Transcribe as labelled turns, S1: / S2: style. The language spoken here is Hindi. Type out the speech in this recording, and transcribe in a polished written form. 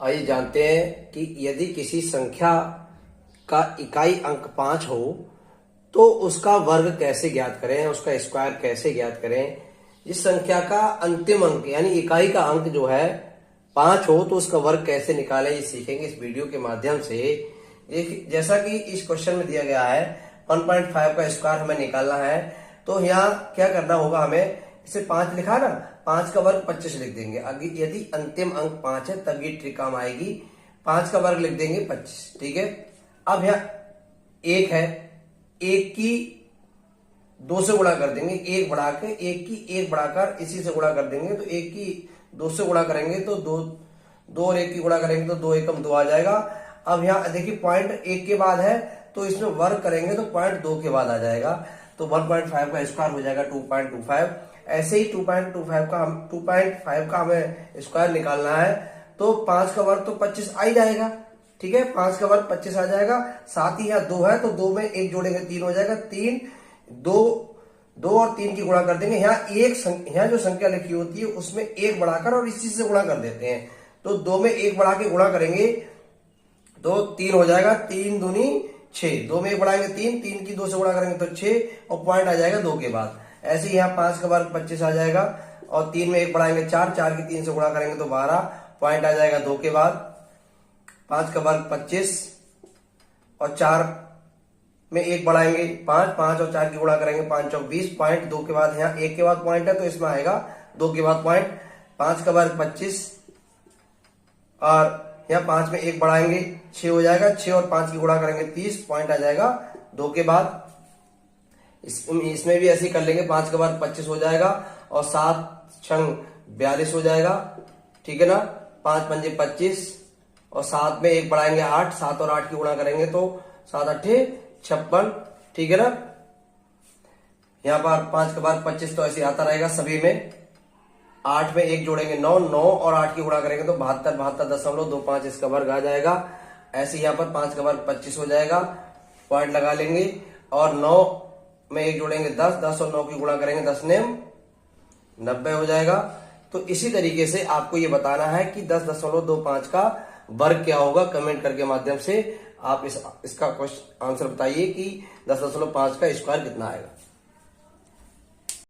S1: आइए जानते हैं कि यदि किसी संख्या का इकाई अंक 5 हो तो उसका वर्ग कैसे ज्ञात करें, उसका स्क्वायर कैसे ज्ञात करें। जिस संख्या का अंतिम अंक यानी इकाई का अंक जो है 5 हो तो उसका वर्ग कैसे निकालें, ये सीखेंगे इस वीडियो के माध्यम से। जैसा कि इस क्वेश्चन में दिया गया है 1.5 का स्क्वायर हमें निकालना है, तो यहाँ क्या करना होगा, हमें इसे 5 लिखा ना, 5 का वर्ग 25 लिख देंगे। यदि अंतिम अंक 5 है तब ये ट्रिक काम आएगी। 5 का वर्ग लिख देंगे 25, ठीक है। अब यहाँ 1 है, 1 की 2 से गुणा कर देंगे, 1 बढ़ा के 1 की 1 बढ़ाकर इसी से गुणा कर देंगे, तो 1 की 2 से गुणा करेंगे तो 2 और 1 की गुणा करेंगे तो 2 एकम 2 आ जाएगा। अब यहाँ देखिए पॉइंट 1 के बाद है तो इसमें वर्ग करेंगे तो पॉइंट 2 के बाद आ जाएगा, तो 1.5 का स्क्वायर हो जाएगा 2.25। ऐसे ही 2.25 का हमें स्क्वायर निकालना है, तो 5 का वर्ग तो 25 आ ही जाएगा, ठीक है। 5 का वर्ग 25 आ जाएगा, साथ ही यहाँ 2 है तो 2 में 1 जोड़ेंगे 3 हो जाएगा। 2 और 3 की गुणा कर देंगे। यहाँ जो संख्या लिखी होती है उसमें 1 बढ़ाकर और इसी से गुणा कर देते हैं, तो 2 में 1 बढ़ा के गुणा करेंगे तो 3 हो जाएगा, 3 दूनी 6, 2 में 1 बढ़ाएंगे 3 की 2 से गुणा करेंगे तो 6 और पॉइंट आ जाएगा 2 के बाद। ऐसे ही यहाँ 5 का वर्ग 25 आ जाएगा और 3 में 1 बढ़ाएंगे 4 की 3 से गुणा करेंगे तो 12, पॉइंट आ जाएगा 2 के बाद। 5 का वर्ग 25 और 4 में 1 बढ़ाएंगे 5 और 4 की गुणा करेंगे 5 और 20, पॉइंट 2 के बाद। यहाँ 1 के बाद पॉइंट है तो इसमें आएगा 2 के बाद पॉइंट। 5 का वर्ग 25 और यहाँ 5 में 1 बढ़ाएंगे 6 हो जाएगा, 6 और 5 की गुणा करेंगे 30, पॉइंट आ जाएगा 2 के बाद। इसमें भी ऐसे ही कर लेंगे, 5 का वर्ग 25 हो जाएगा और 7 छंग 42 हो जाएगा, ठीक है ना। 5 पंजे 25 और 7 में 1 बढ़ाएंगे 8, 7 और 8 की गुणा करेंगे तो 7 अट्ठे 56, ठीक है ना। यहाँ पर 5 का वर्ग 25 तो ऐसे आता रहेगा सभी में। 8 में 1 जोड़ेंगे 9 और 8 की गुणा करेंगे तो 72.25 इसका वर्ग आ जाएगा। ऐसे यहाँ पर 5 का वर्ग 25 हो जाएगा, पॉइंट लगा लेंगे और 9 में 1 जोड़ेंगे 10 और 9 की गुणा करेंगे 10 ने 90 हो जाएगा। तो इसी तरीके से आपको ये बताना है कि 10.25 का वर्ग क्या होगा। कमेंट करके माध्यम से आप इसका क्वेश्चन आंसर बताइए कि 10.5 का स्क्वायर कितना आएगा।